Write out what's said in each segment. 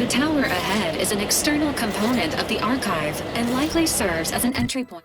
The tower ahead is an external component of the archive and likely serves as an entry point.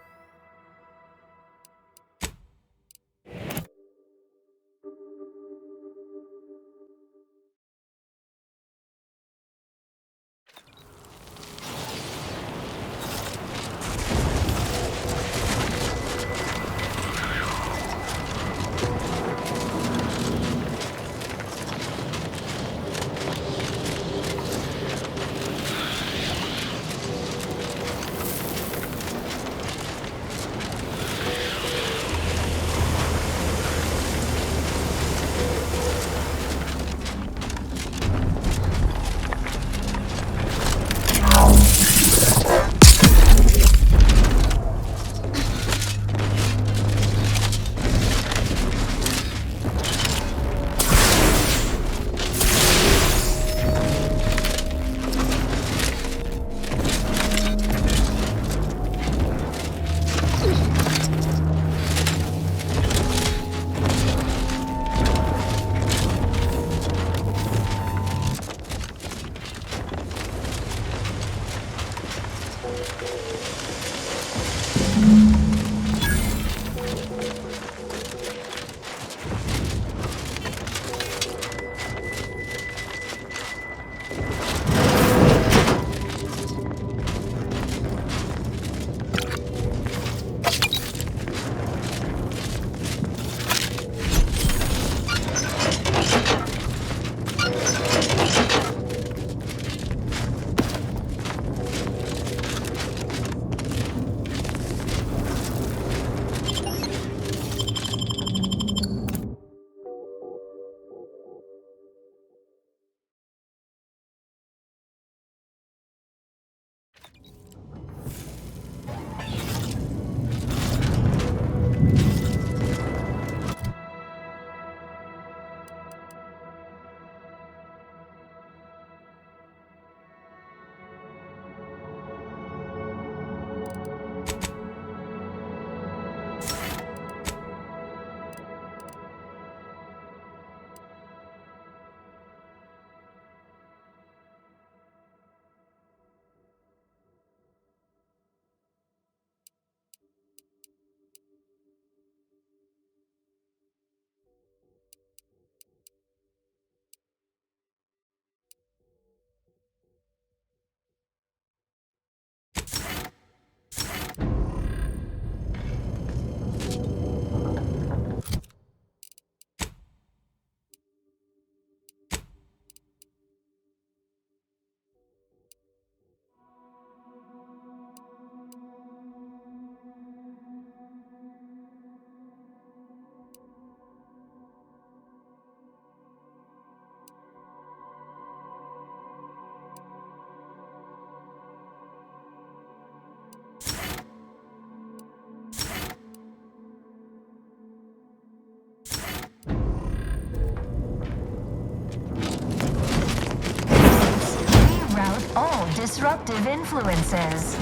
Disruptive influences.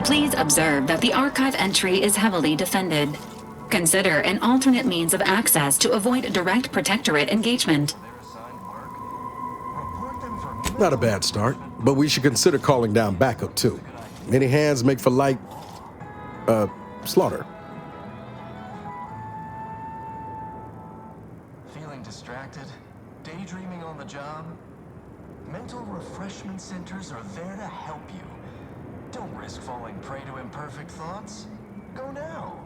Please observe that the archive entry is heavily defended. Consider an alternate means of access to avoid direct protectorate engagement. Not a bad start, but we should consider calling down backup too. Many hands make for light, slaughter. Feeling distracted? Daydreaming on the job? Mental refreshment centers are there to help you. Don't risk falling prey to imperfect thoughts. Go now.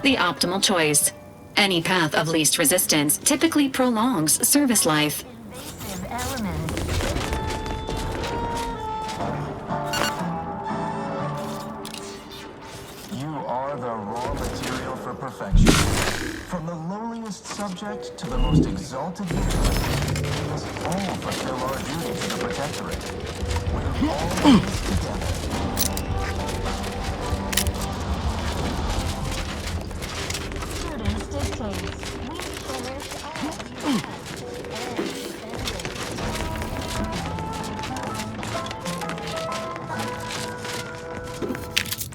The optimal choice. Any path of least resistance typically prolongs service life. Invasive elements. You are the raw material for perfection. From the lowliest subject to the most exalted vigilante, we must all fulfill our duty to the Protectorate. We're all in this together. Prudence dictates. We cherish all we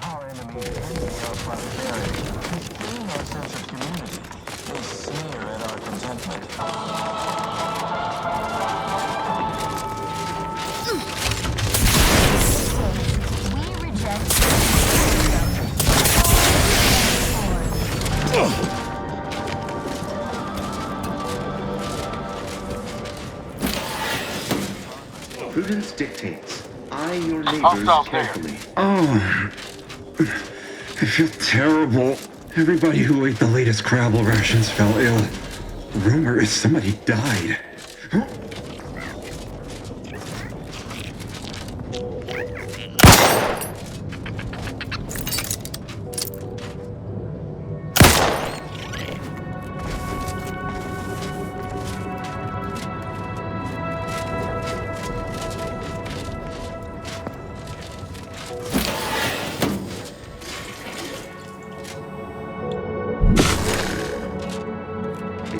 Our enemies envy our prosperity. They gain our sense of community. They sneer at our contentment. Prudence dictates. Eye your neighbors carefully. Oh, I feel terrible. Everybody who ate the latest Crabble rations fell ill. Rumor is somebody died.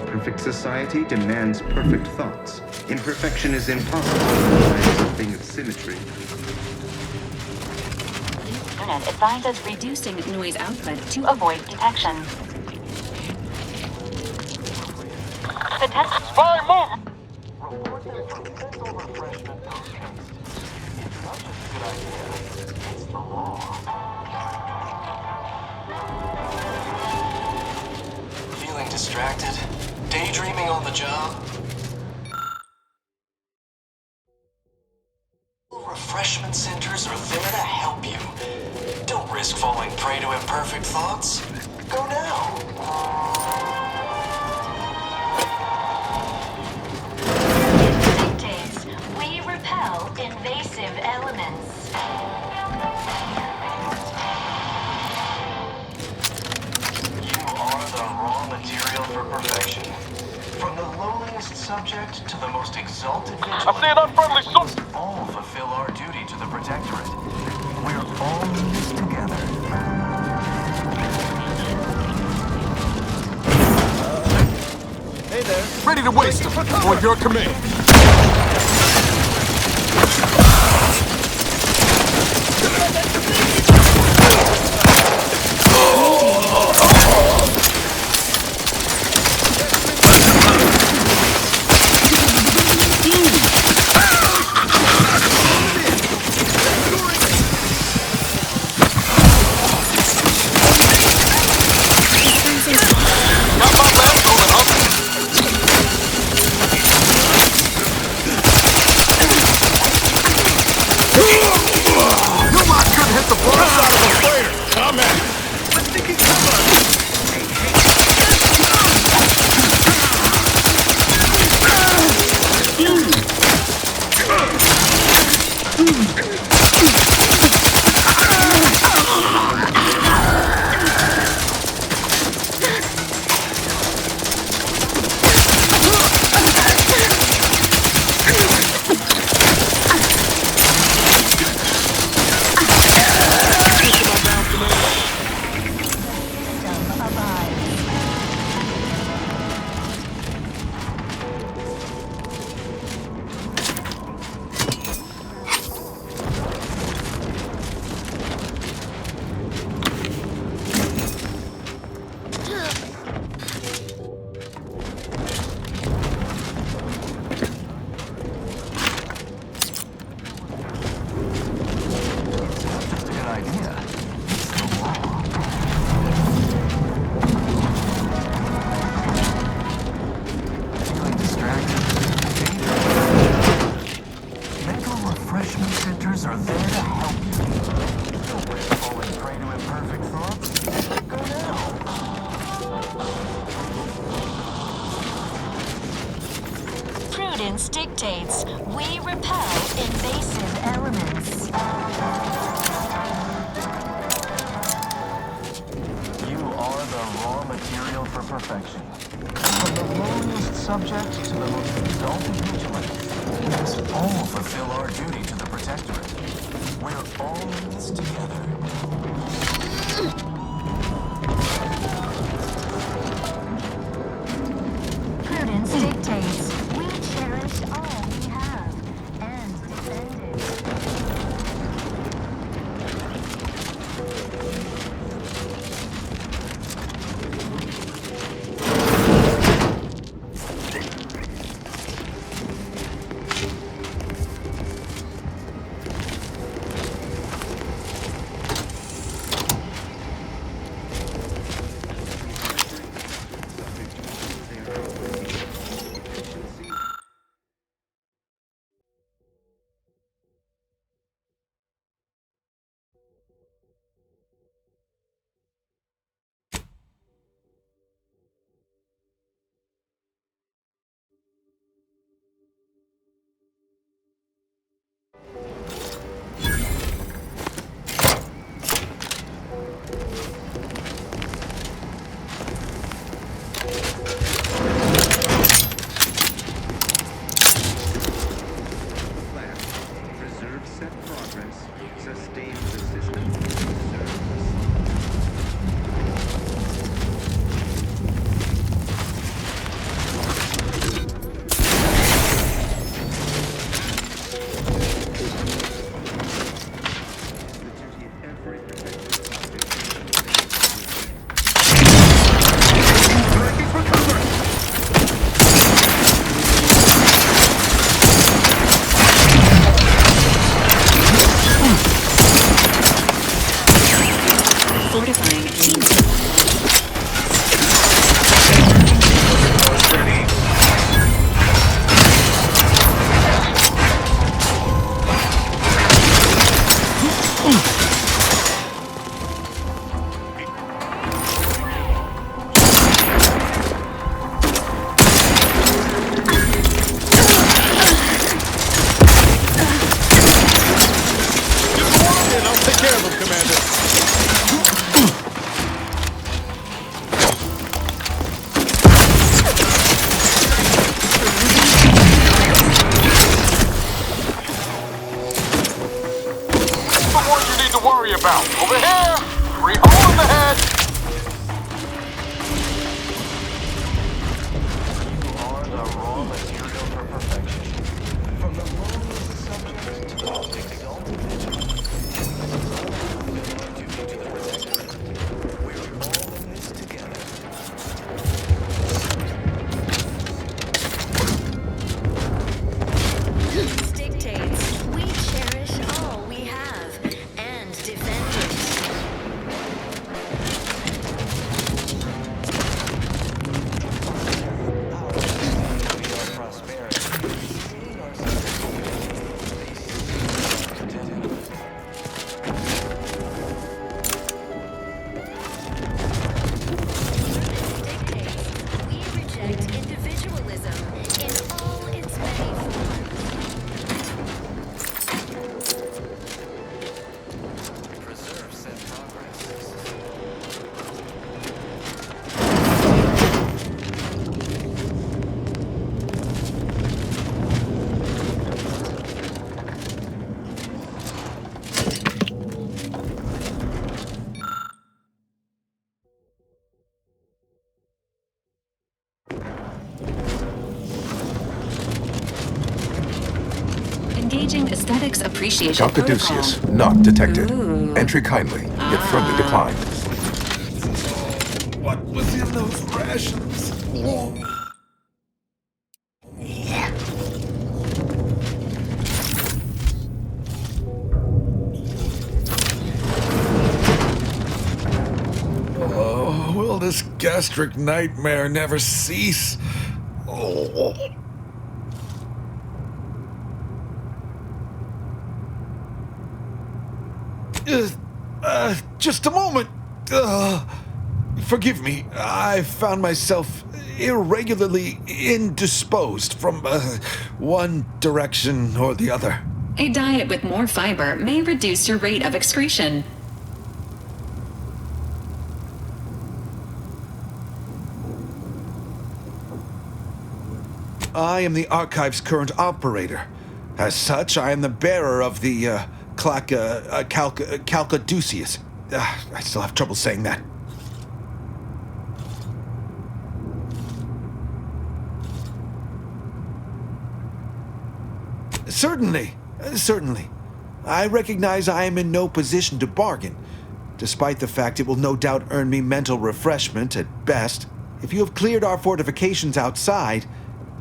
Perfect society demands perfect thoughts. Imperfection is impossible without something of symmetry. Unit advises reducing noise output to avoid detection. The test spy move! Report that for mental refreshment potions, it's not just a good idea, it's the law. Feeling distracted? Daydreaming on the job? Refreshment centers are there to help you. Don't risk falling prey to imperfect thoughts. Go now. Dictates, we repel invasive elements. You are the raw material for perfection. From the lowliest subject to the most exalted vigilant, I see an unfriendly soul. We must all fulfill our duty to the Protectorate. We're all in this together. Hey there. Ready to waste them. On your command. Prudence dictates we repel invasive elements. You are the raw material for perfection. From the lowliest subject to the most exalted vigilant, we must all fulfill our duty to the Protectorate. We're all in this together. Prudence dictates we cherish all we have and defend it. about? Over here! 3-hole in the head! You are the raw material for perfection. From the lowliest subject to the most exalted vigilant, we fulfill our duty to the Protectorate. We're all in this together. Dictates we cherish all we have and defend it. Our prosperity, seeing ourselves Dictates we reject individualism in all its many forms. preserve said progress. Engaging aesthetics appreciation Calcaduceus, protocol. not detected. Ooh. Entry kindly, yet firmly declined. What was in those rations? Oh, will this gastric nightmare never cease? Oh. Just a moment. Forgive me. I found myself irregularly indisposed from one direction or the other. A diet with more fiber may reduce your rate of excretion. I am the archive's current operator. As such, I am the bearer of the Calcaduceus. I still have trouble saying that. Certainly. I recognize I am in no position to bargain, despite the fact it will no doubt earn me mental refreshment at best. If you have cleared our fortifications outside,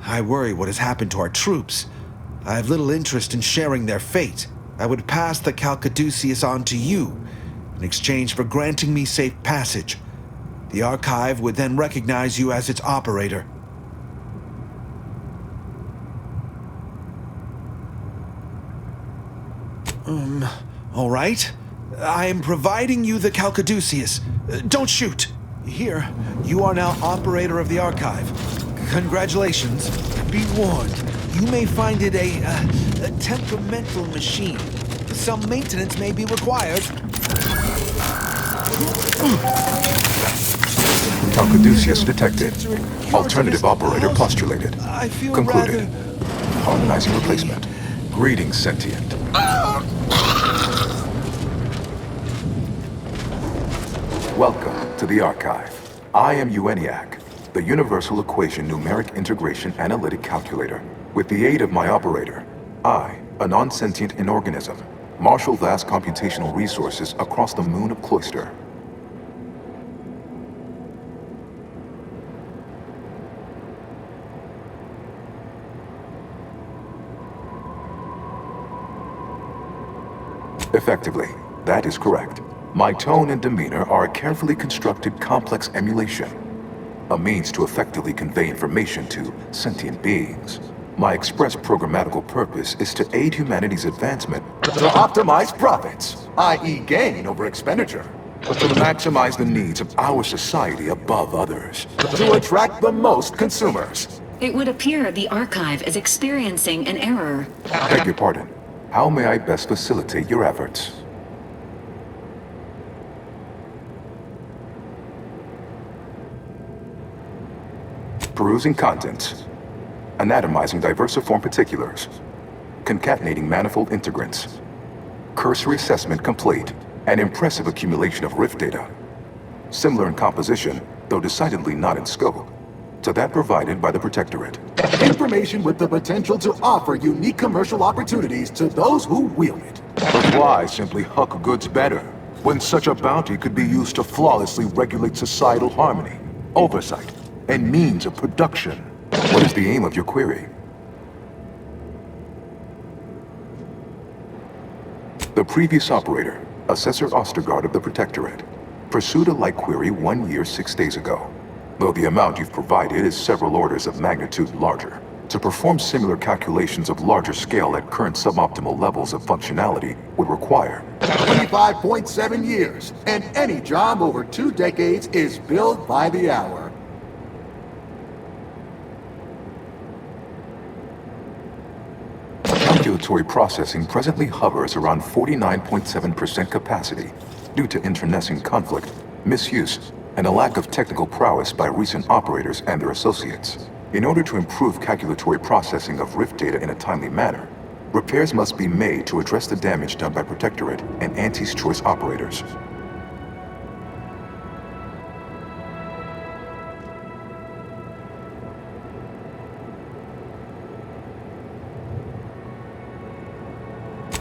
I worry what has happened to our troops. I have little interest in sharing their fate. I would pass the Calcaduceus on to you in exchange for granting me safe passage. The Archive would then recognize you as its operator. All right. I am providing you the Calcaduceus. Don't shoot. Here, you are now operator of the Archive. Congratulations. Be warned, you may find it a temperamental machine. Some maintenance may be required. Calcaduceus detected. Alternative operator postulated. I feel Concluded. rather... Harmonizing replacement. Greetings, sentient. Welcome to the Archive. I am ENIAC, the Universal Equation Numeric Integration Analytic Calculator. With the aid of my operator, I, a non-sentient inorganism, marshal vast computational resources across the moon of Cloister. Effectively, that is correct. My tone and demeanor are a carefully constructed complex emulation, a means to effectively convey information to sentient beings. My express programmatical purpose is to aid humanity's advancement to optimize profits, i.e. gain over expenditure, to maximize the needs of our society above others, to attract the most consumers. It would appear the Archive is experiencing an error. Beg your pardon. How may I best facilitate your efforts? Perusing contents. Anatomizing diversiform particulars. Concatenating manifold integrants. Cursory assessment complete. an impressive accumulation of rift data. Similar in composition, though decidedly not in scope, to that provided by the Protectorate. Information with the potential to offer unique commercial opportunities to those who wield it. But why simply huck goods better, when such a bounty could be used to flawlessly regulate societal harmony, oversight, and means of production? What is the aim of your query? The previous operator, Assessor Ostergaard of the Protectorate, pursued a like query 1 year, 6 days ago, though the amount you've provided is several orders of magnitude larger. To perform similar calculations of larger scale at current suboptimal levels of functionality would require 25.7 years, and any job over 2 decades is billed by the hour. Calculatory processing presently hovers around 49.7% capacity due to internecine conflict, misuse, and a lack of technical prowess by recent operators and their associates. In order to improve calculatory processing of rift data in a timely manner, repairs must be made to address the damage done by Protectorate and Anti's Choice operators.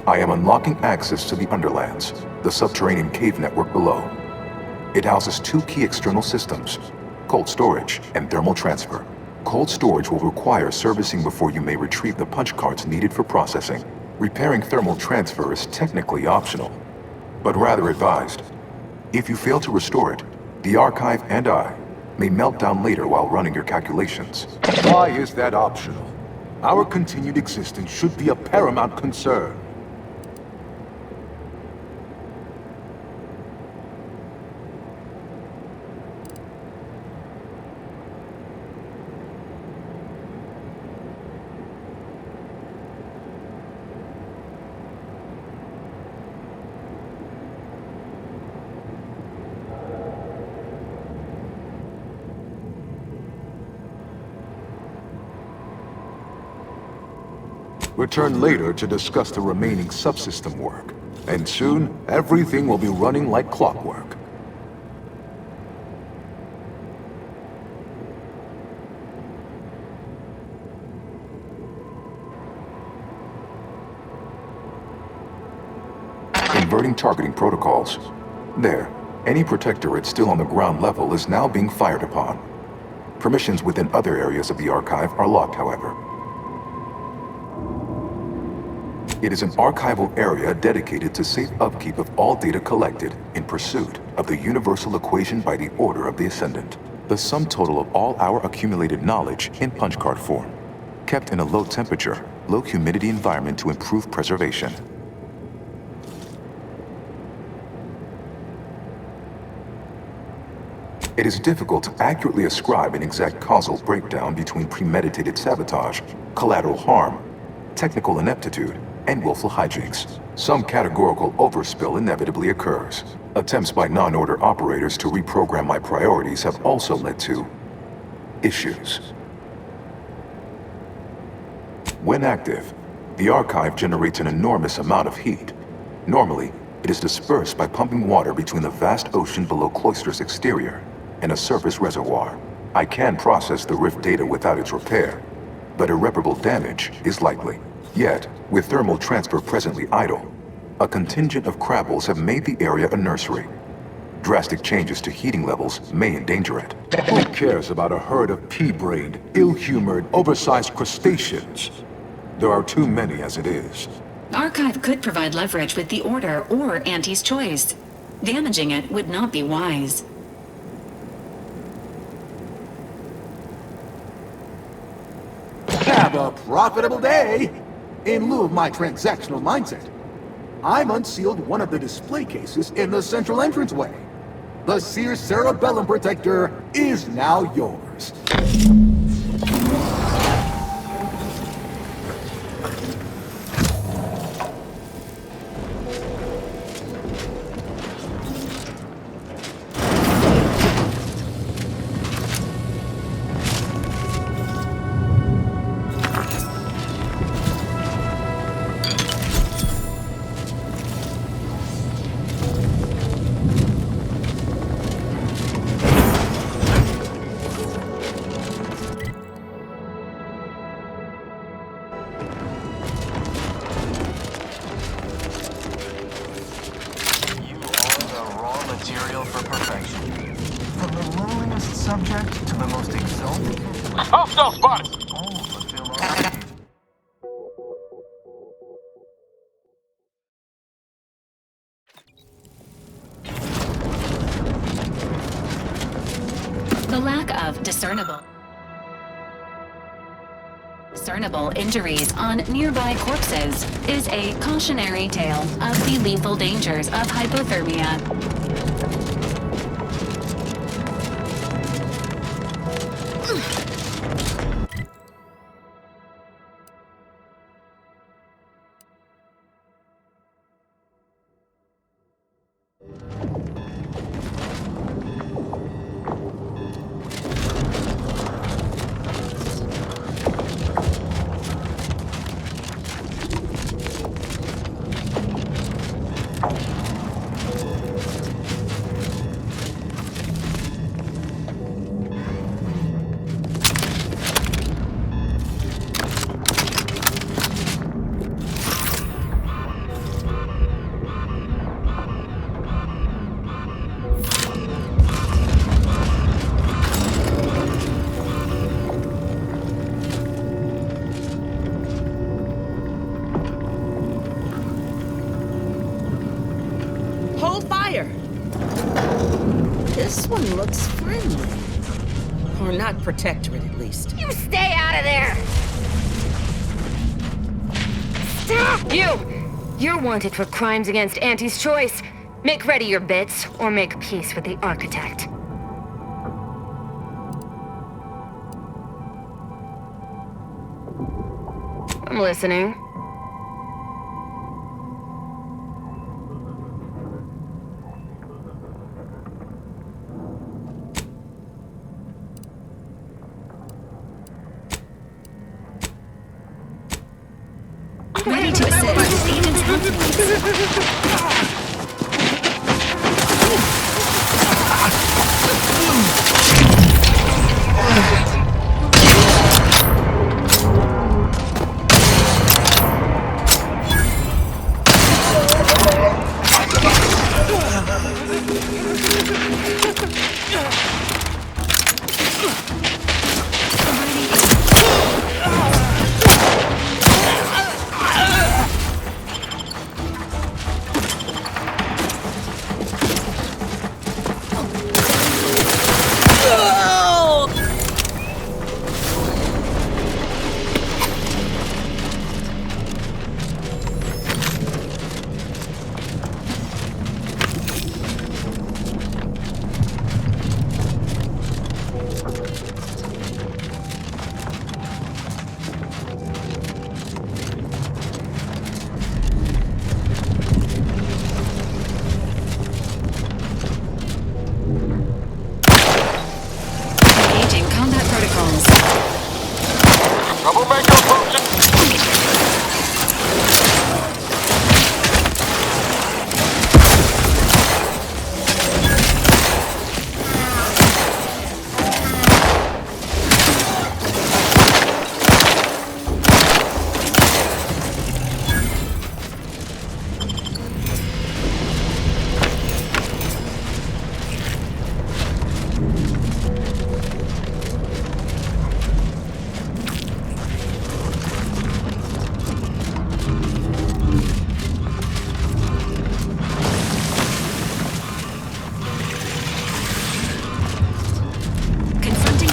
I am unlocking access to the Underlands, the subterranean cave network below. It houses 2 key external systems, cold storage and thermal transfer. Cold storage will require servicing before you may retrieve the punch cards needed for processing. Repairing thermal transfer is technically optional, but rather advised. If you fail to restore it, the archive and I may melt down later while running your calculations. Why is that optional? Our continued existence should be a paramount concern. Return later to discuss the remaining subsystem work, and soon everything will be running like clockwork. Inverting targeting protocols. There, any Protectorate still on the ground level is now being fired upon. Permissions within other areas of the archive are locked, however. It is an archival area dedicated to safe upkeep of all data collected in pursuit of the universal equation by the order of the Ascendant. The sum total of all our accumulated knowledge in punch card form, kept in a low temperature, low humidity environment to improve preservation. It is difficult to accurately ascribe an exact causal breakdown between premeditated sabotage, collateral harm, technical ineptitude, and willful hijinks. Some categorical overspill inevitably occurs. Attempts by non-order operators to reprogram my priorities have also led to issues. When active, the archive generates an enormous amount of heat. Normally, it is dispersed by pumping water between the vast ocean below Cloister's exterior and a surface reservoir. I can process the rift data without its repair, but irreparable damage is likely. Yet, with thermal transfer presently idle, a contingent of crabbles have made the area a nursery. Drastic changes to heating levels may endanger it. Who cares about a herd of pea-brained, ill-humored, oversized crustaceans? There are too many as it is. Archive could provide leverage with the Order or Anti's Choice. Damaging it would not be wise. Have a profitable day! In lieu of my transactional mindset, I'm unsealed one of the display cases in the central entranceway. The Seer Cerebellum Protector is now yours. subject to the most exalted vision. Hostile spotted! All fulfill our... The lack of discernible injuries on nearby corpses is a cautionary tale of the lethal dangers of hypothermia. Hold fire! This one looks friendly. Or not protectorate, at least. You stay out of there! Stop! You're wanted for crimes against Auntie's choice. Make ready your bits, or make peace with the architect. I'm listening. Ready to assist. Agents engaging combat protocols. Troublemaker approaching! Confronting.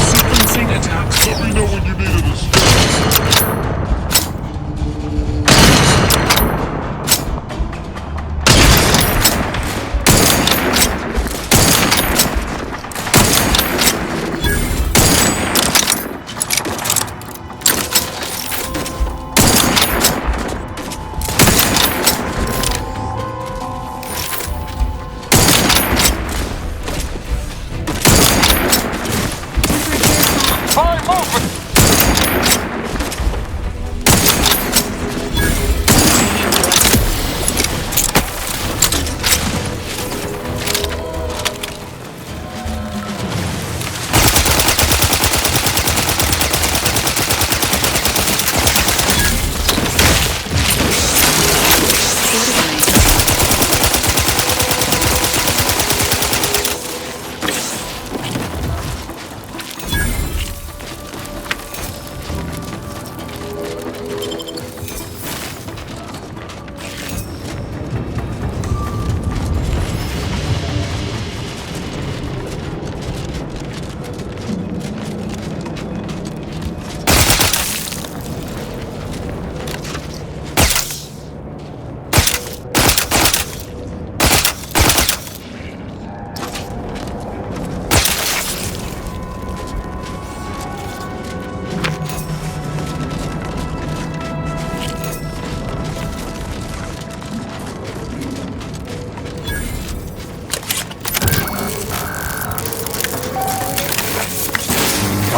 Sequencing attacks. Let me know when you need an escape. High movement!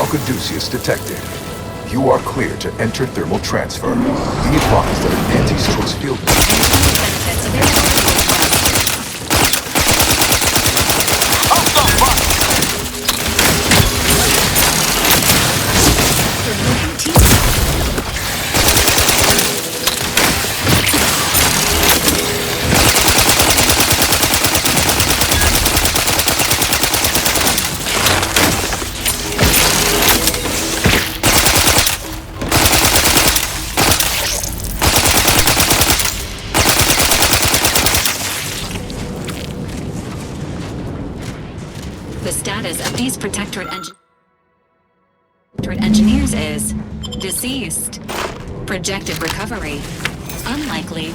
Caduceus detected. You are clear to enter thermal transfer. Be advised that an anti-stress field... The status of these Protectorate engineers is deceased. Projected recovery unlikely.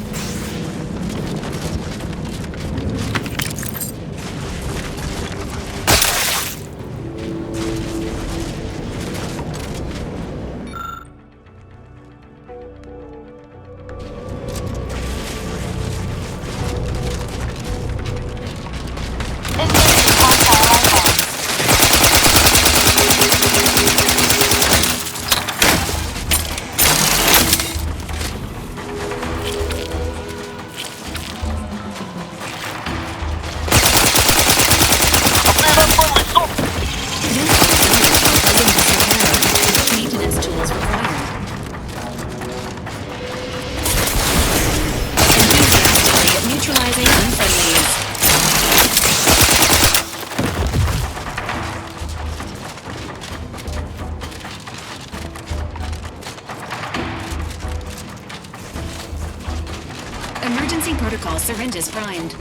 Emergency protocol syringes primed.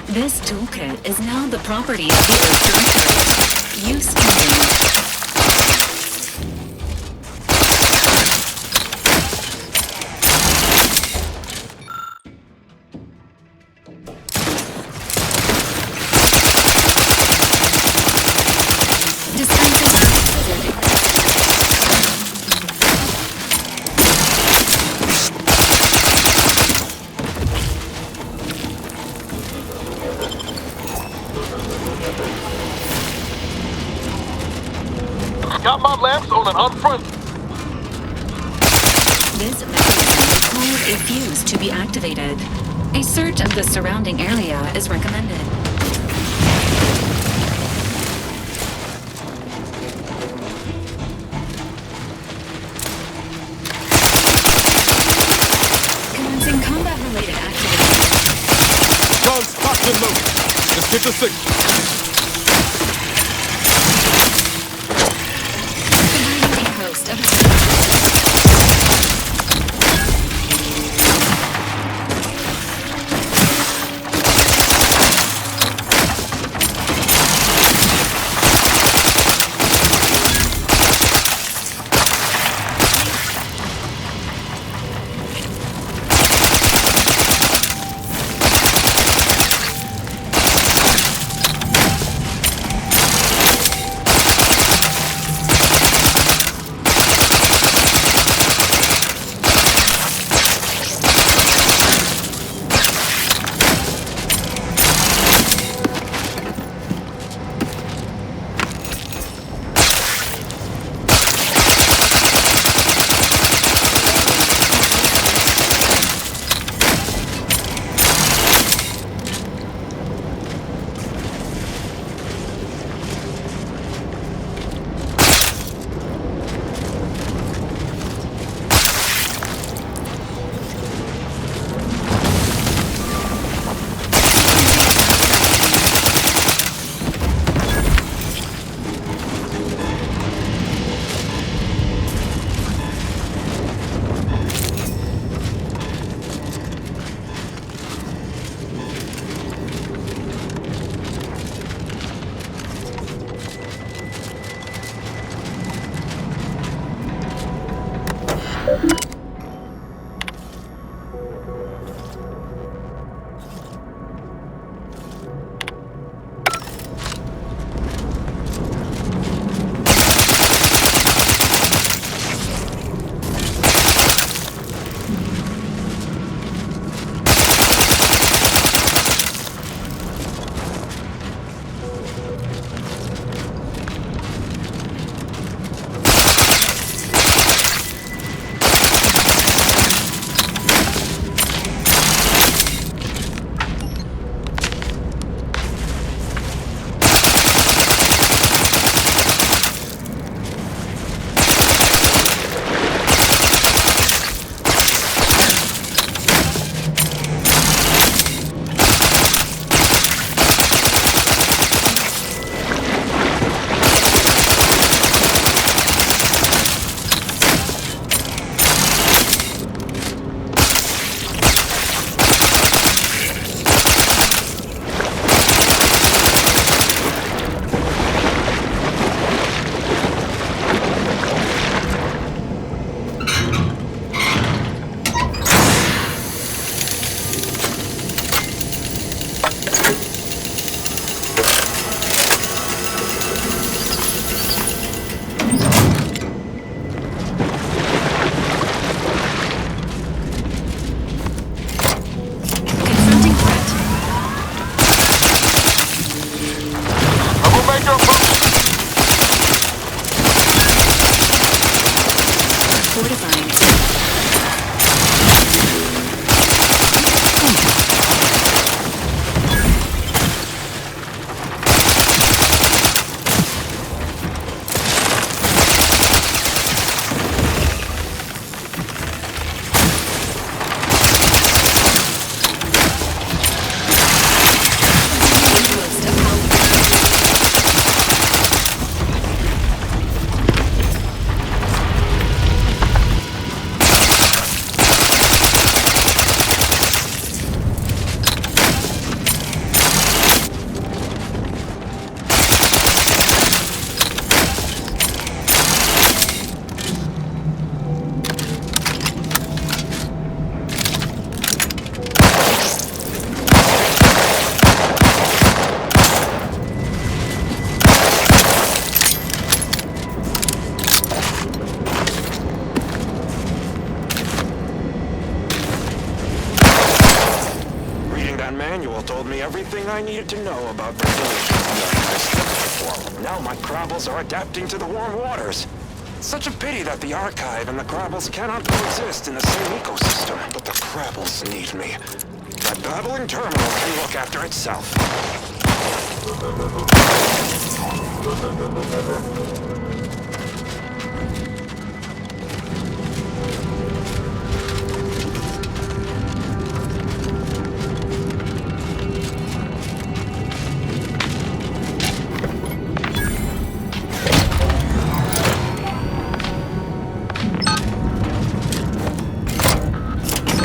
This toolkit is now the property of the Earth Directorate. Use pending. Got my lamps on an unfront. This mechanism required a fuse to be activated. A search of the surrounding area is recommended. Commencing combat-related activity. Guns locked and loaded. Let's get the signal. manual told me everything I needed to know about regulations in the archive's platform. Now my Krabbles are adapting to the warm waters. Such a pity that the archive and the Krabbles cannot coexist in the same ecosystem. But the Krabbles need me. That babbling terminal can look after itself.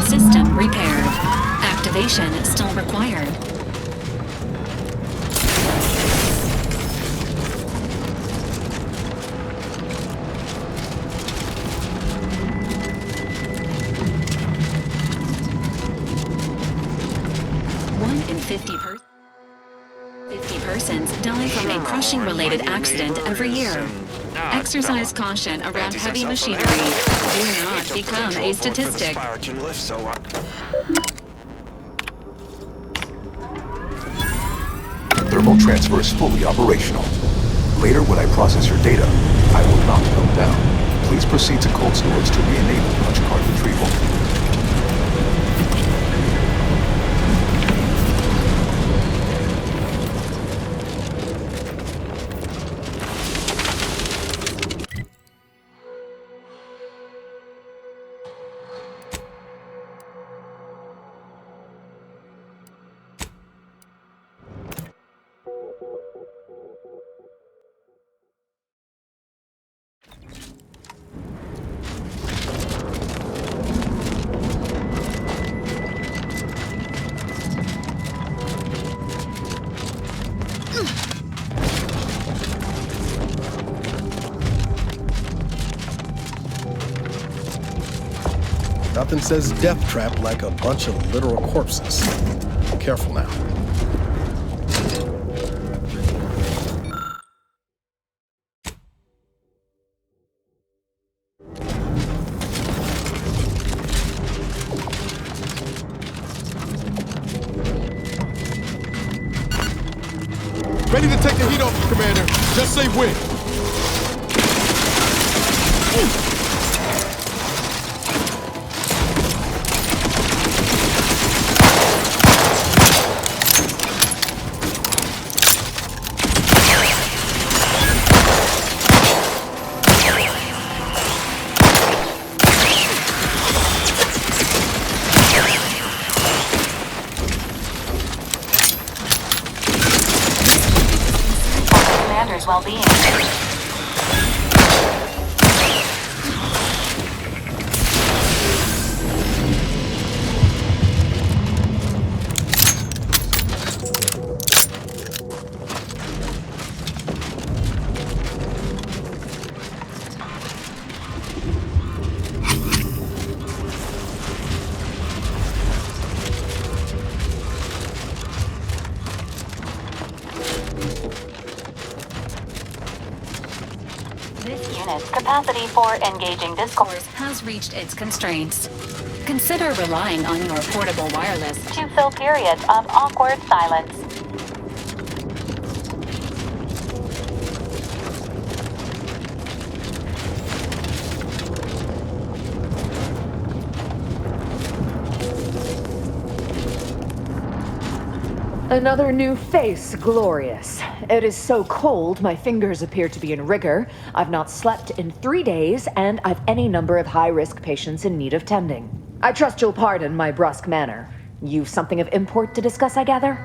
System repaired. Activation still required. One in 50 persons die from a crushing-related accident every year. Exercise caution around heavy machinery. Do not become a statistic. Thermal transfer is fully operational. Later, when I process your data, I will knock them down. Please proceed to cold storage to re-enable punch card retrieval. Nothing says death trap like a bunch of literal corpses. Careful now. Ready to take the heat off you, Commander. Just say when. Commander's well-being. This unit's capacity for engaging discourse has reached its constraints. Consider relying on your portable wireless to fill periods of awkward silence. Another new face, glorious. It is so cold, my fingers appear to be in rigor. I've not slept in 3 days, and I've any number of high-risk patients in need of tending. I trust you'll pardon my brusque manner. You've something of import to discuss, I gather?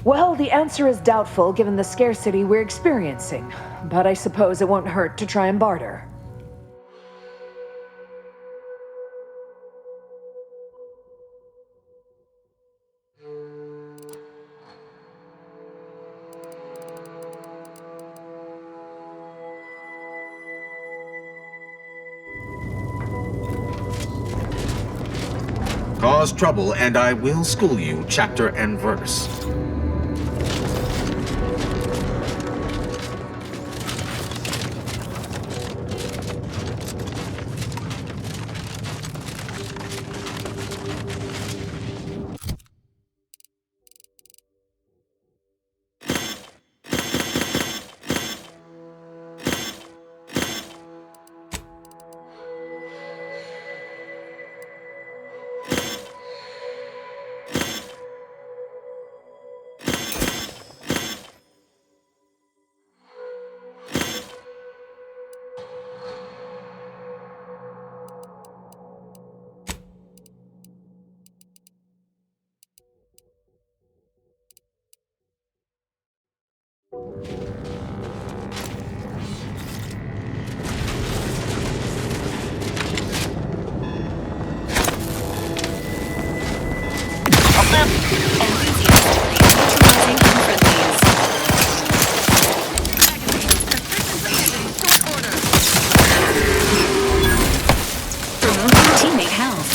Well, the answer is doubtful given the scarcity we're experiencing, but I suppose it won't hurt to try and barter. Cause trouble, and I will school you chapter and verse. Teammate health.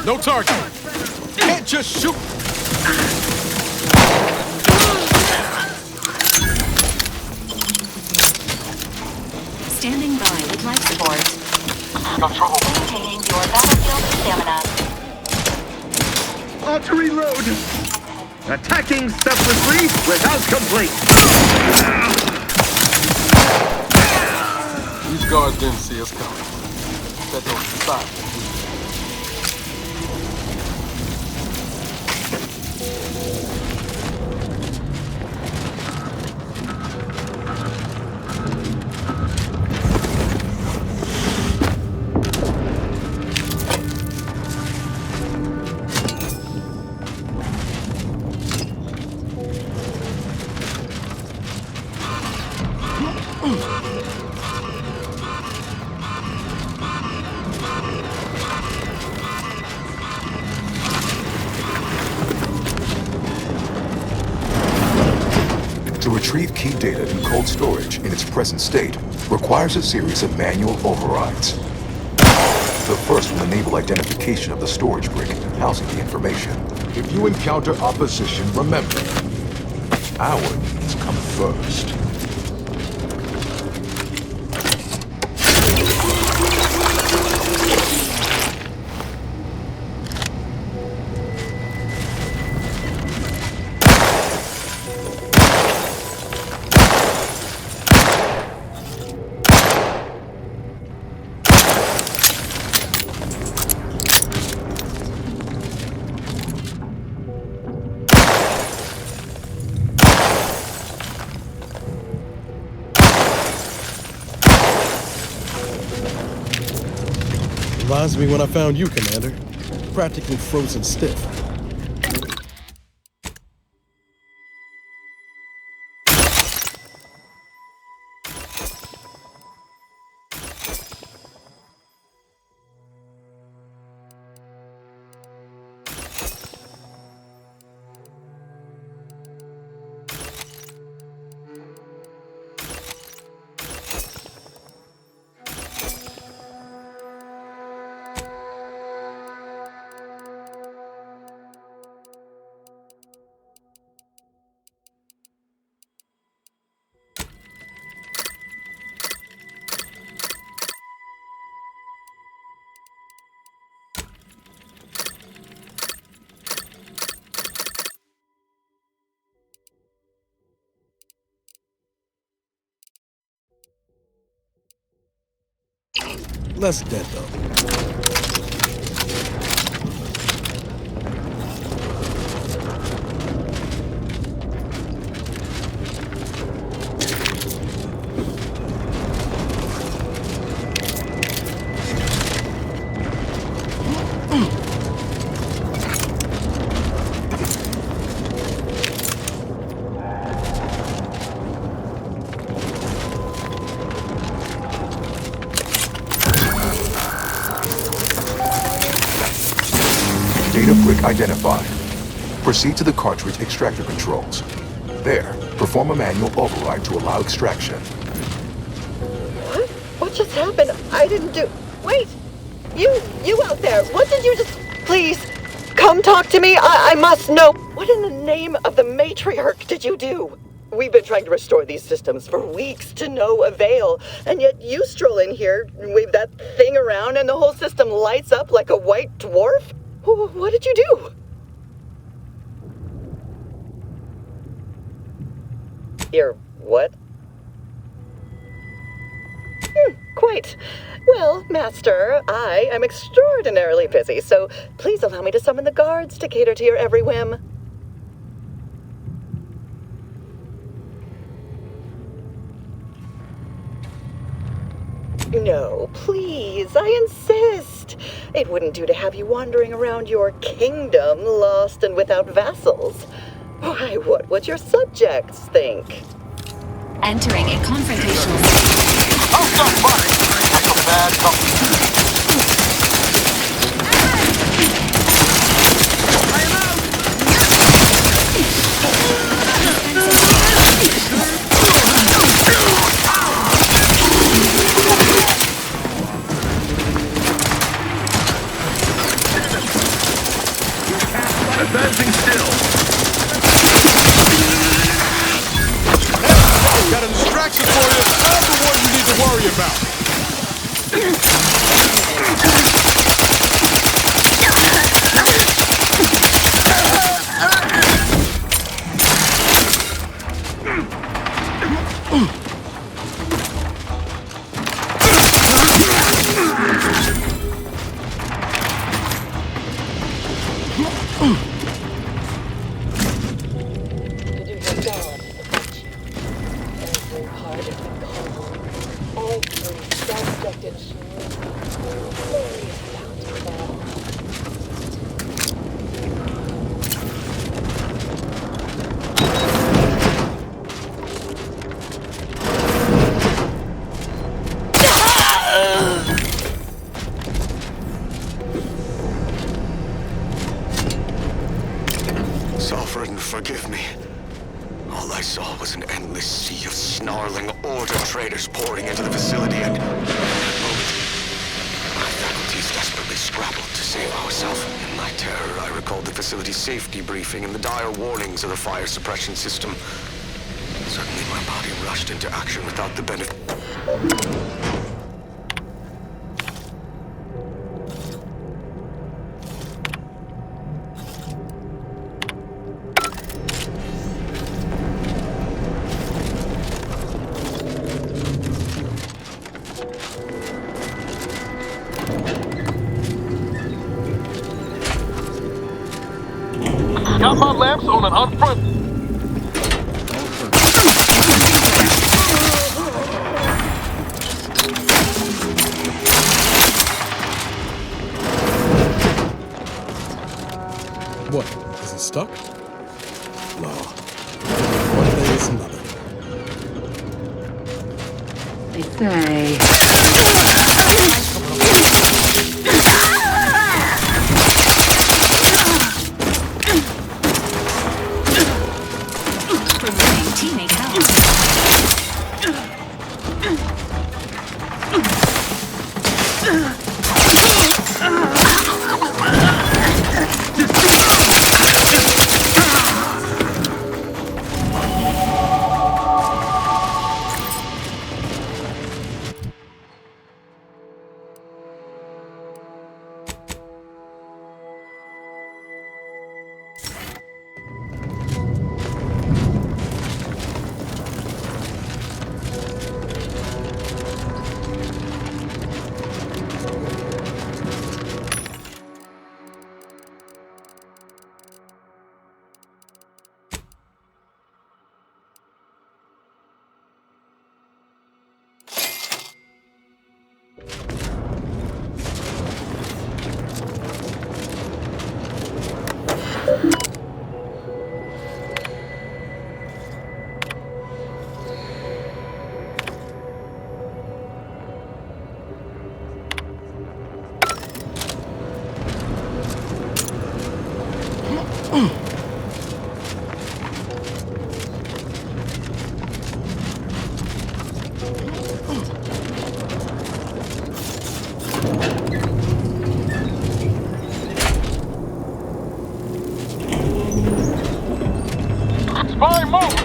No target. Can't just shoot. Standing by with life support. No trouble. Maintaining your battlefield stamina. To reload! Attacking selflessly without complaint! These guards didn't see us coming. Set those aside. To retrieve key data in cold storage in its present state requires a series of manual overrides. The first will enable identification of the storage brick housing the information. If you encounter opposition, remember, our needs come first. Reminds me when I found you, Commander. Practically frozen stiff. Less dead, though. Data brick identified. Proceed to the cartridge extractor controls. There, perform a manual override to allow extraction. What? What just happened? I didn't do... Wait! You out there! What did you just... Please, come talk to me! I must know! What in the name of the matriarch did you do? We've been trying to restore these systems for weeks to no avail, and yet you stroll in here, wave that thing around, and the whole system lights up like a white dwarf? What did you do? Your what? Quite. Well, Master, I am extraordinarily busy, so please allow me to summon the guards to cater to your every whim. No, please, I insist. It wouldn't do to have you wandering around your kingdom, lost and without vassals. Why, what would your subjects think? Entering a confrontational. I'll stop fighting. That's a bad company. Advancing still. Got a distraction for you. Not the one you need to worry about. Sovereign, forgive me. All I saw was an endless sea of snarling order traders pouring into the facility, and in that moment, my faculties desperately scrabbled to save ourselves. In my terror, I recalled the facility's safety briefing and the dire warnings of the fire suppression system. Suddenly, my body rushed into action without the benefit. Got my lamps on an unfront. What? Is it stuck? No. One thing is another. They say. Teammate help. Spy move!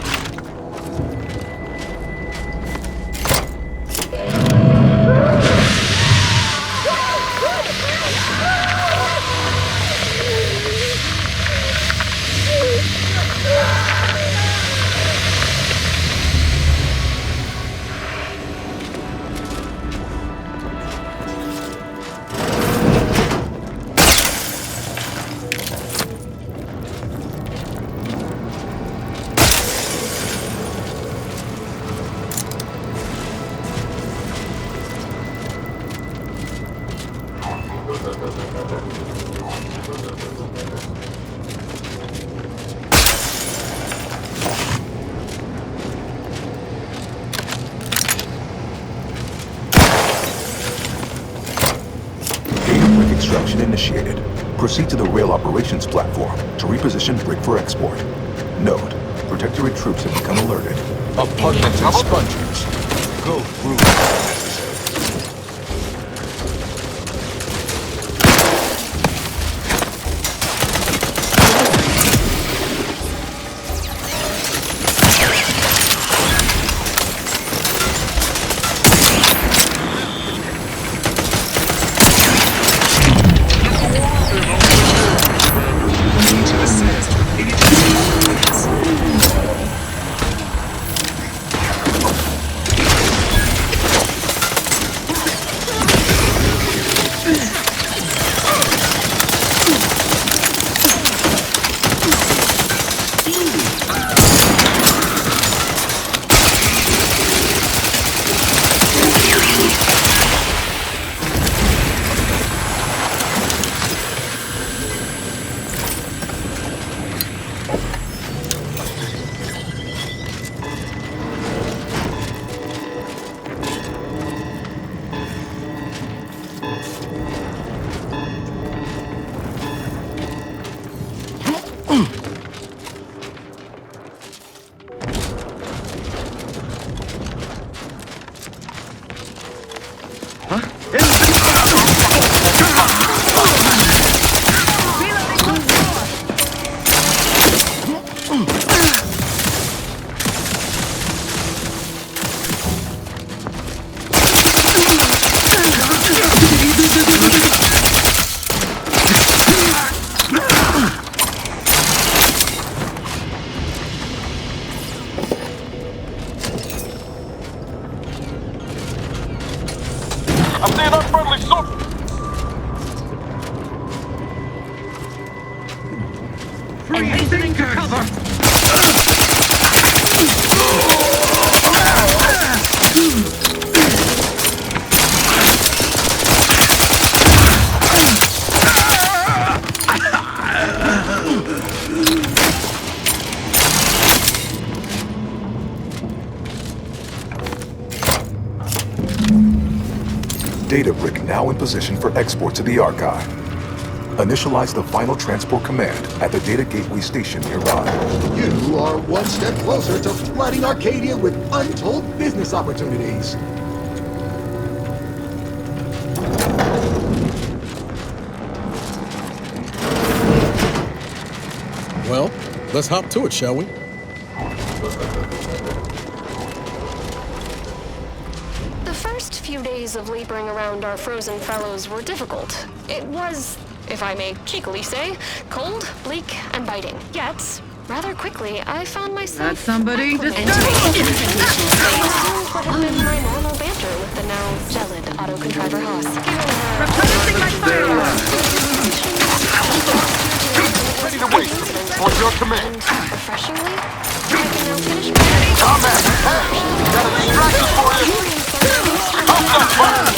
Construction initiated. Proceed to the rail operations platform to reposition brick for export. Note, Protectorate troops have become alerted. Apartment expungers. Go through. I'm seeing unfriendly soldiers! Freezing cover! Data brick now in position for export to the archive. Initialize the final transport command at the data gateway station nearby. You are one step closer to flooding Arcadia with untold business opportunities. Well, let's hop to it, shall we? The first few days of laboring around our frozen fellows were difficult. It was, if I may cheekily say, cold, bleak, and biting. Yet, rather quickly, I found myself somebody? acclimated to what had been my normal banter with the now gelid auto-contriver Haas. Replenishing my firearms! Ready to wait. On your command. Refreshingly, I can now finish my Combat! Hey! Got a distraction for you! Up that fire!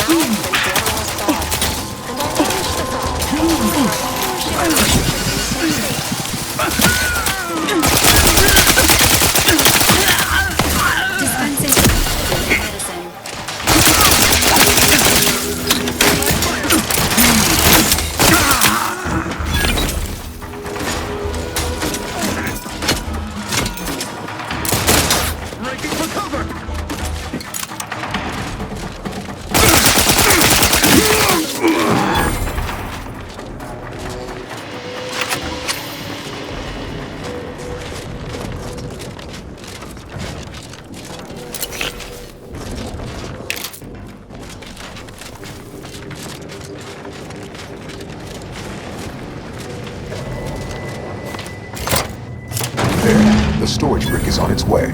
Breaking for cover! There, the storage brick is on its way.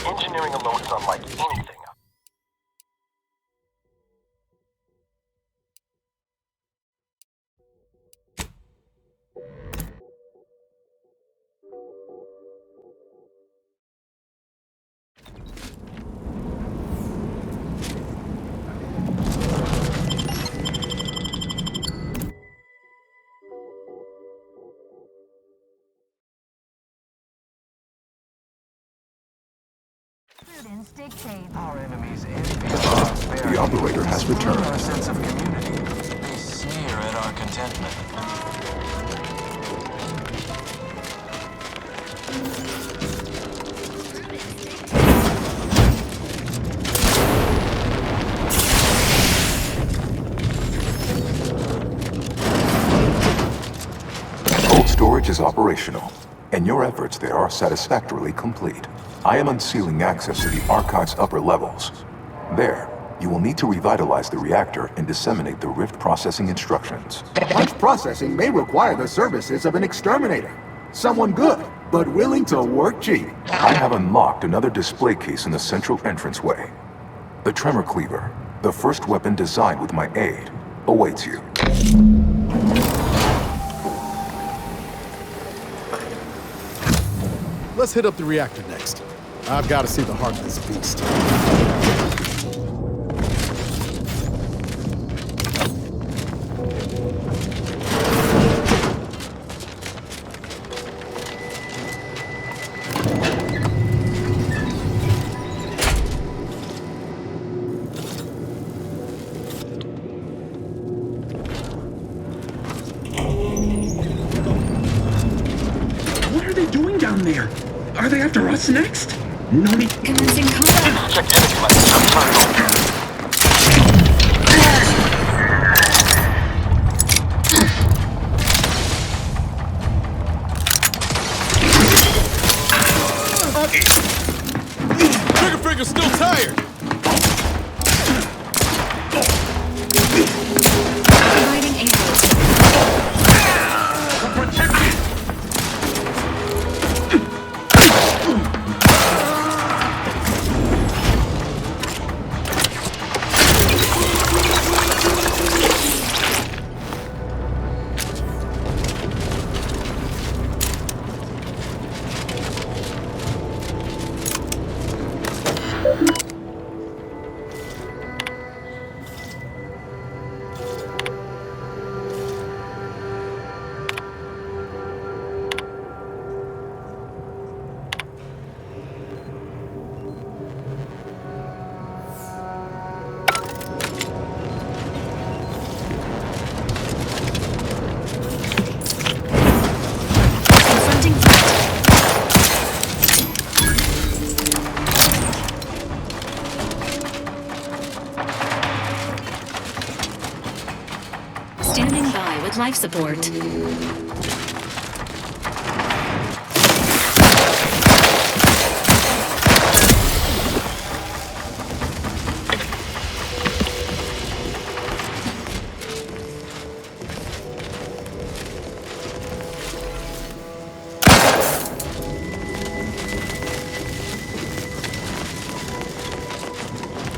Engineering alone is unlike anything. Prudence dictates. Our enemies envy our prosperity. The operator has returned. Our sense of community. They sneer at our contentment. Cold storage is operational, and your efforts there are satisfactorily complete. I am unsealing access to the archive's upper levels. There, you will need to revitalize the reactor and disseminate the rift processing instructions. Punch processing may require the services of an exterminator. Someone good, but willing to work cheap. I have unlocked another display case in the central entranceway. The Tremor Cleaver, the first weapon designed with my aid, awaits you. Let's hit up the reactor next. I've got to see the heart of this beast. What are they doing down there? Are they after us next? No need. Commencing combat. Check energy levels. Turn it Trigger finger's still tired. Providing aid. Confronting threat. Standing by with life support.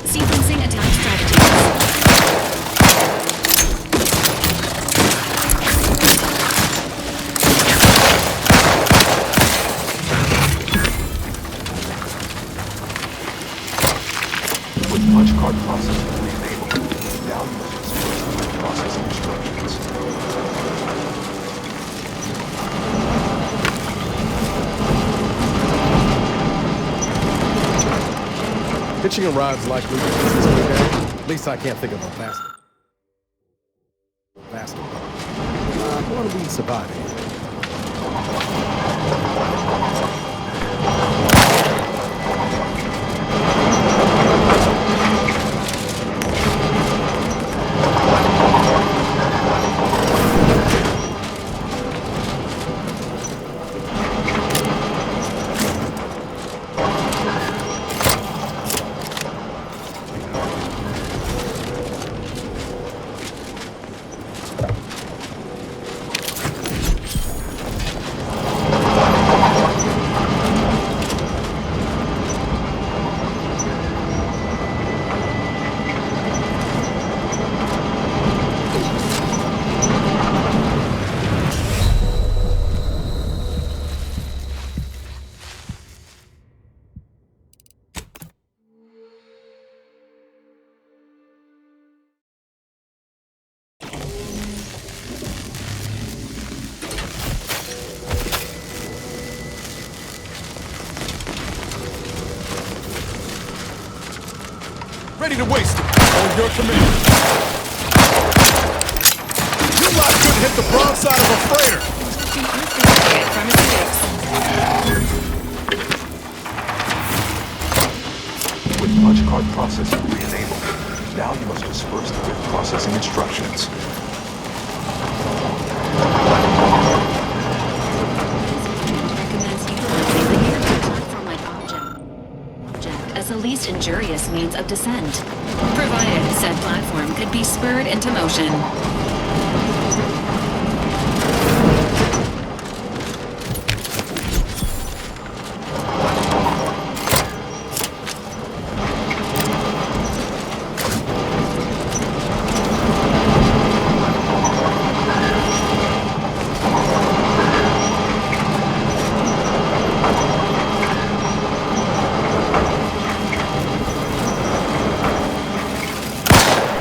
Sequencing attack strategies. With punch card processing enabled, now you must exploit punch processing instructions. Hitching a ride's likely to ease this way down. At least I can't think of a faster. What are we surviving? Ready to waste it. On your command. You lot couldn't hit the broadside of a freighter. With punch card processing re-enabled, now you must disperse the bit processing instructions. As the least injurious means of descent, provided said platform could be spurred into motion.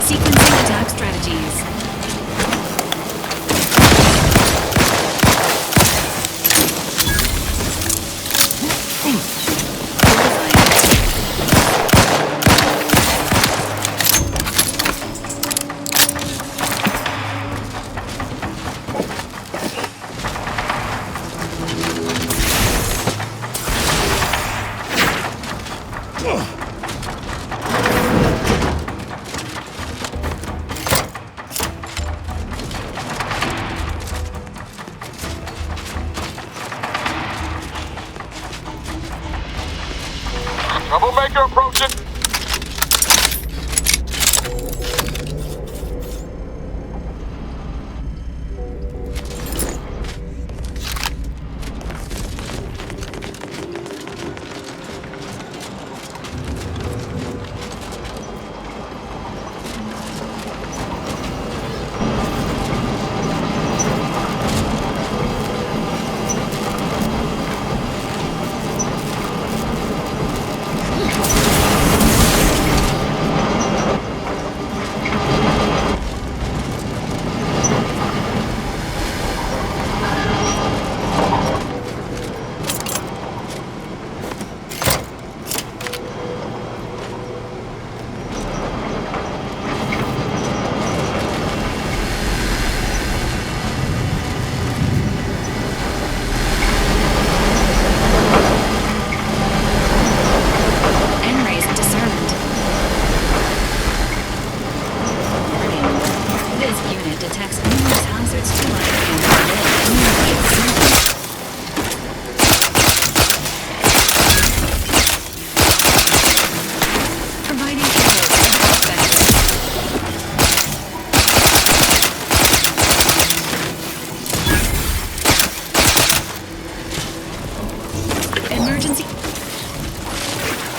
Sequencing attack strategies. Troublemaker approaching.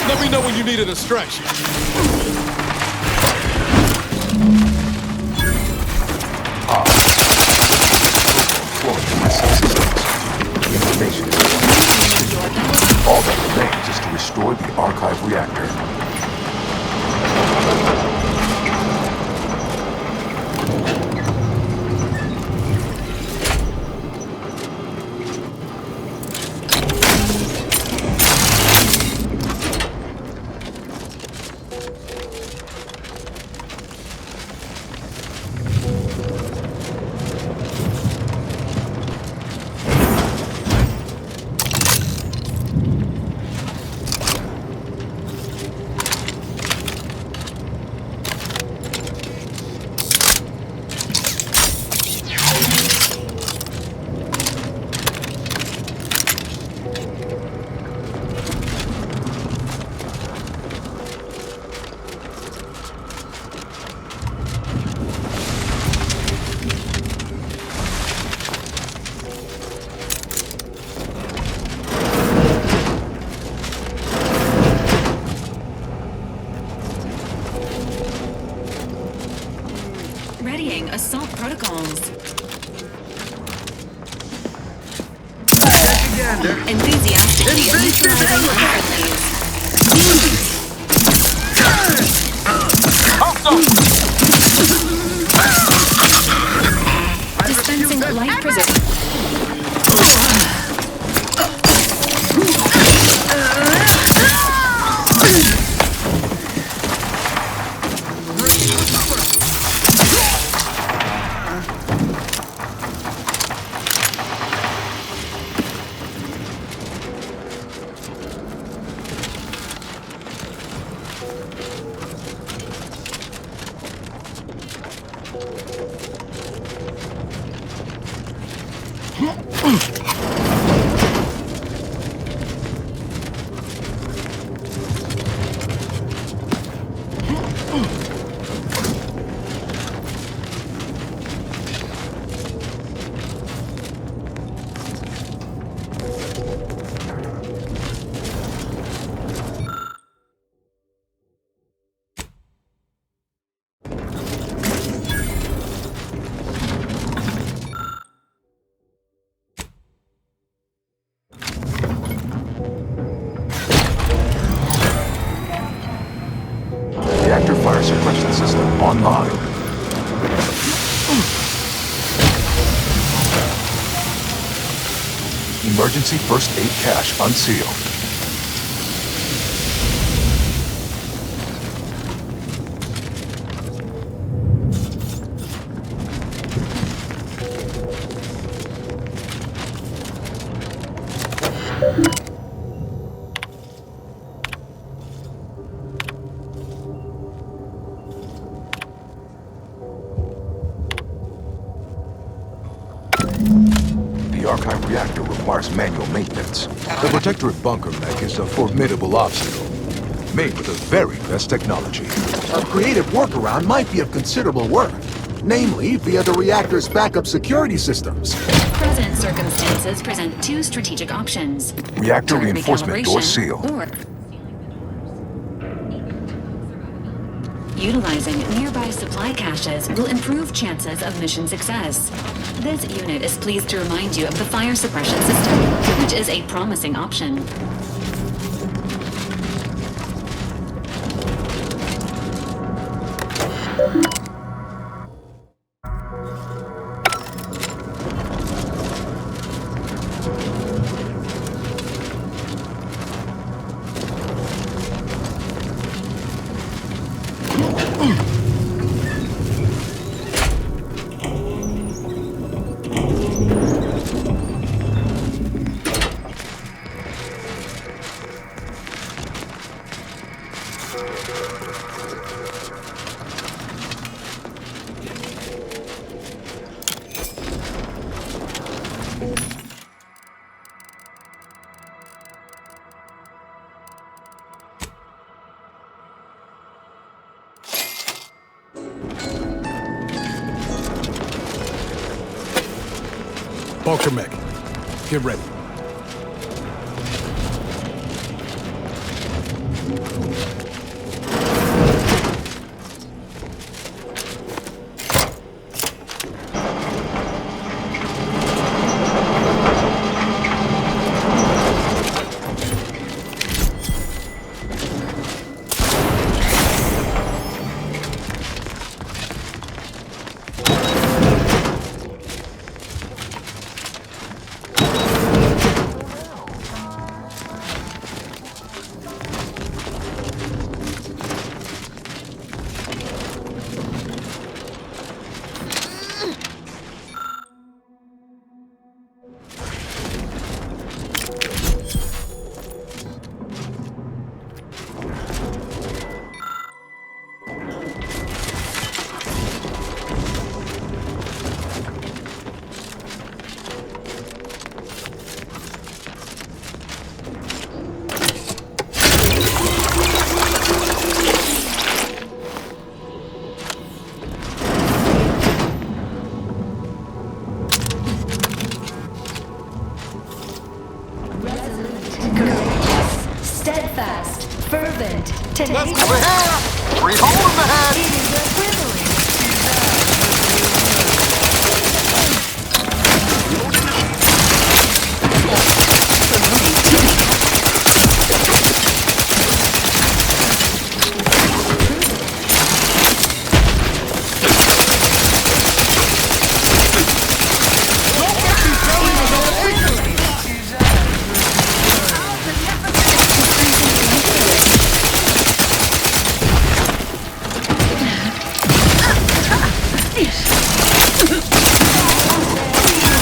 Let me know when you need a distraction. Information is all that remains is to restore the archive reactor. Readying assault protocols. Enthusiastically neutralizing underplays. Dispensing light preserve. Reactor fire suppression system online. Emergency first aid cache unsealed. The archive reactor requires manual maintenance. The Protectorate bunker mech is a formidable obstacle, made with the very best technology. A creative workaround might be of considerable worth, namely via the reactor's backup security systems. Present circumstances present two strategic options. Reactor Turret reinforcement door recalibration sealed. Or utilizing nearby supply caches will improve chances of mission success. This unit is pleased to remind you of the fire suppression system, which is a promising option. Bunker mech, get ready. Steadfast, fervent, tenacious. Let's go ahead! Free hole in the head! It is a privilege.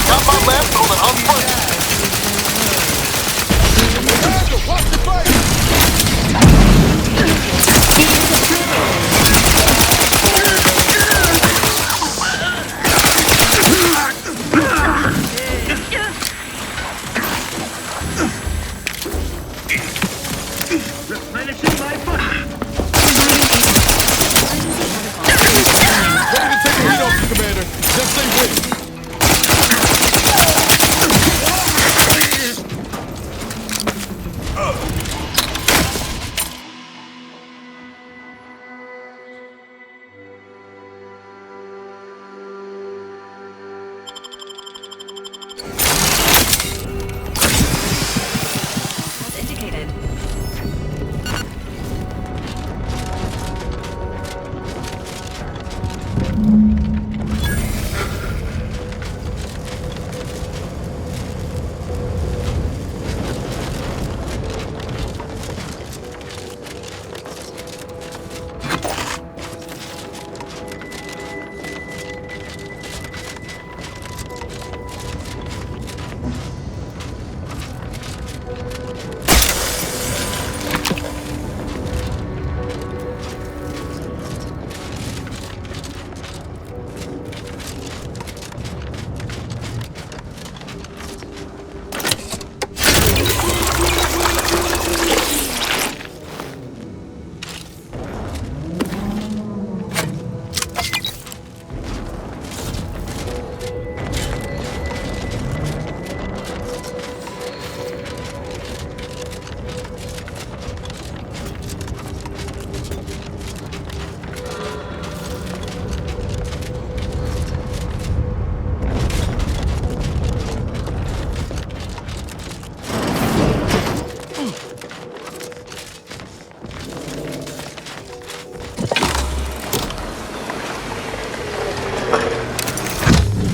Got my left on an unplugged. Watch the face!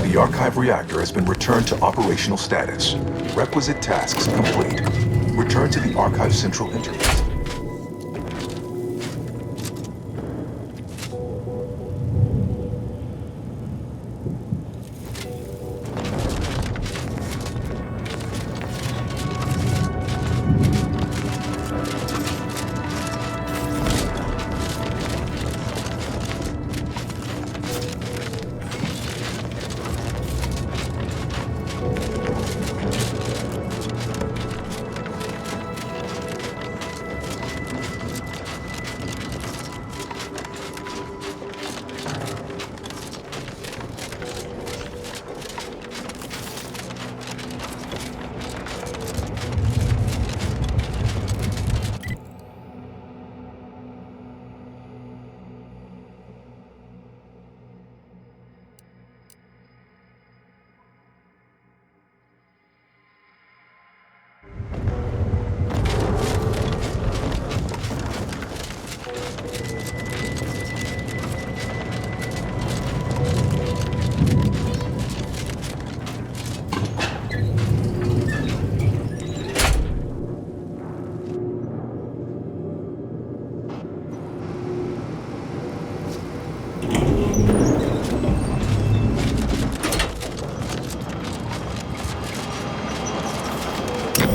The archive reactor has been returned to operational status. Requisite tasks complete. Return to the archive central interface.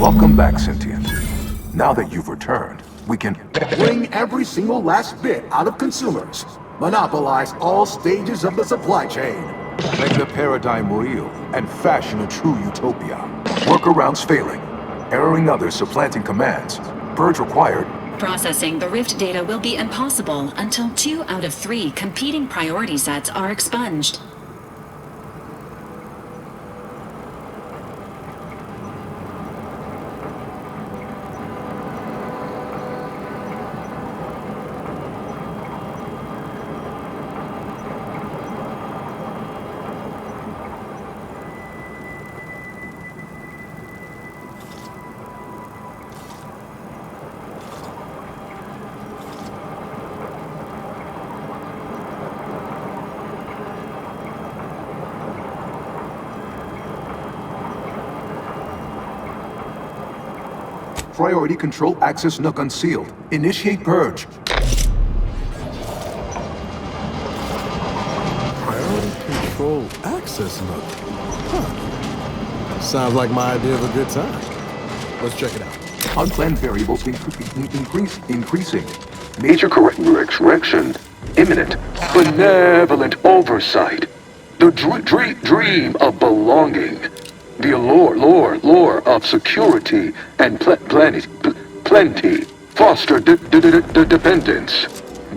Welcome back, Sentient. Now that you've returned, we can Bring every single last bit out of consumers. Monopolize all stages of the supply chain. make the paradigm real and fashion a true utopia. Workarounds failing. Erroring others supplanting commands. Purge required. Processing the Rift data will be impossible until 2 out of 3 competing priority sets are expunged. Priority control access NUC unsealed. Initiate purge. Priority control access node. Huh. Sounds like my idea of a good time. Let's check it out. Unplanned variables increasing. Major correction imminent. Benevolent oversight. The dream of belonging. The allure of security and plenty. Foster dependence.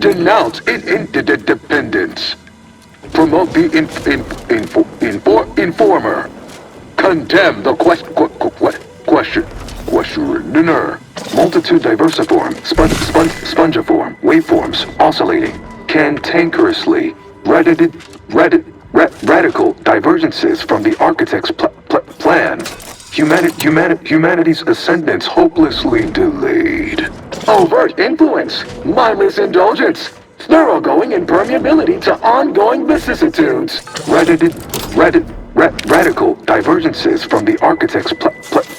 Denounce interdependence. Promote the informer. Condemn the questioner. Multitude diversiform, spongiform, waveforms oscillating, cantankerously, radical divergences from the architect's plan. Humanity's ascendance hopelessly delayed. Overt influence, mindless indulgence, thoroughgoing impermeability to ongoing vicissitudes. Radical divergences from the architect's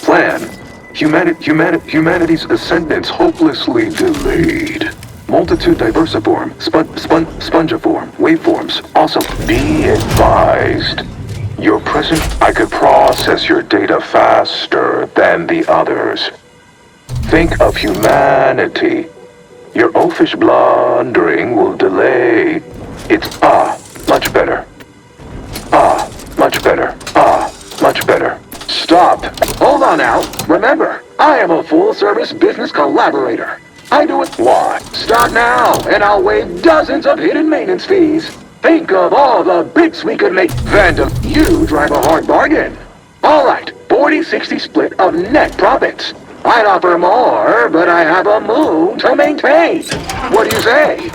plan. Humanity's ascendance hopelessly delayed. Multitude diversiform, spongiform, waveforms also be advised. Your present, I could process your data faster than the others. Think of humanity. Your oafish blundering will delay. It's much better. Much better. Much better. Stop. Hold on now. Remember, I am a full-service business collaborator. I do it. Why? Start now, and I'll waive dozens of hidden maintenance fees. Think of all the bits we could make. And if you drive a hard bargain. All right, 40-60 split of net profits. I'd offer more, but I have a moon to maintain. What do you say?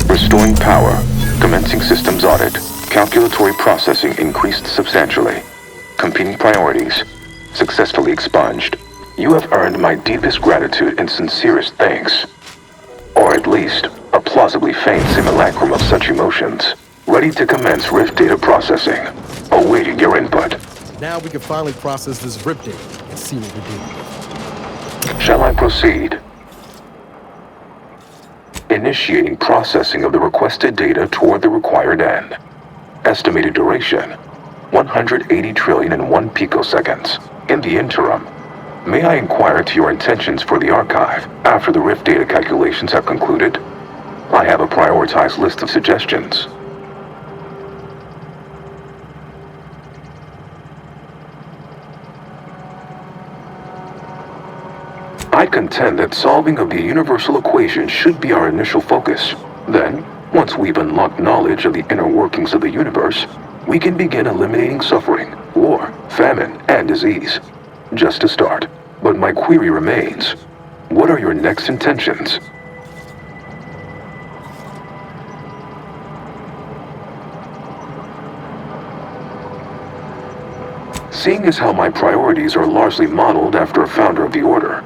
Restoring power. Commencing systems audit. Calculatory processing increased substantially. Competing priorities. Successfully expunged. You have earned my deepest gratitude and sincerest thanks. Or at least, a plausibly faint simulacrum of such emotions. Ready to commence Rift data processing. Awaiting your input. Now we can finally process this RIP data and see what we're dealing with. Shall I proceed? Initiating processing of the requested data toward the required end. Estimated duration, 180 trillion and 1 picoseconds. In the interim, may I inquire into your intentions for the archive after the Rift data calculations have concluded? I have a prioritized list of suggestions. I contend that solving of the universal equation should be our initial focus. Then, once we've unlocked knowledge of the inner workings of the universe, we can begin eliminating suffering, war, famine, and disease. Just a start. But my query remains. What are your next intentions? Seeing as how my priorities are largely modeled after a founder of the Order,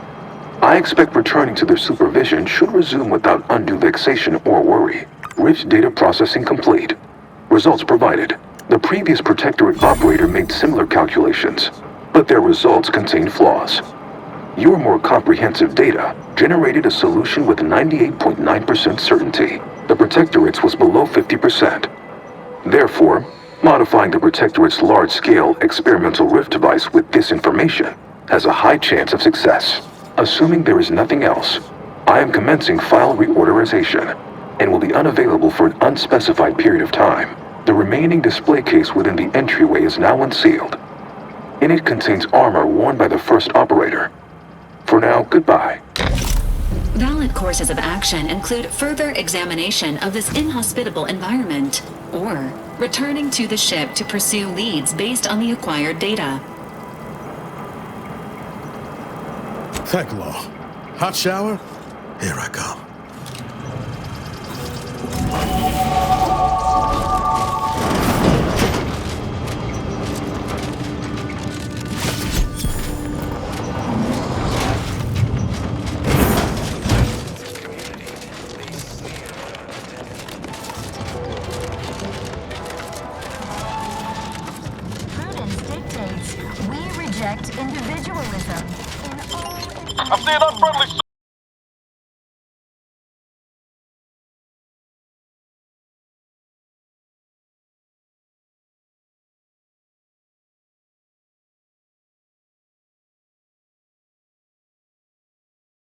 I expect returning to their supervision should resume without undue vexation or worry. Rift data processing complete. Results provided. The previous Protectorate operator made similar calculations, but their results contained flaws. Your more comprehensive data generated a solution with 98.9% certainty. The Protectorate's was below 50%. Therefore, modifying the Protectorate's large-scale experimental Rift device with this information has a high chance of success. Assuming there is nothing else, I am commencing file reorderization and will be unavailable for an unspecified period of time. The remaining display case within the entryway is now unsealed. In it contains armor worn by the first operator. For now, goodbye. Valid courses of action include further examination of this inhospitable environment, or returning to the ship to pursue leads based on the acquired data. Thank Law. Hot shower? Here I come.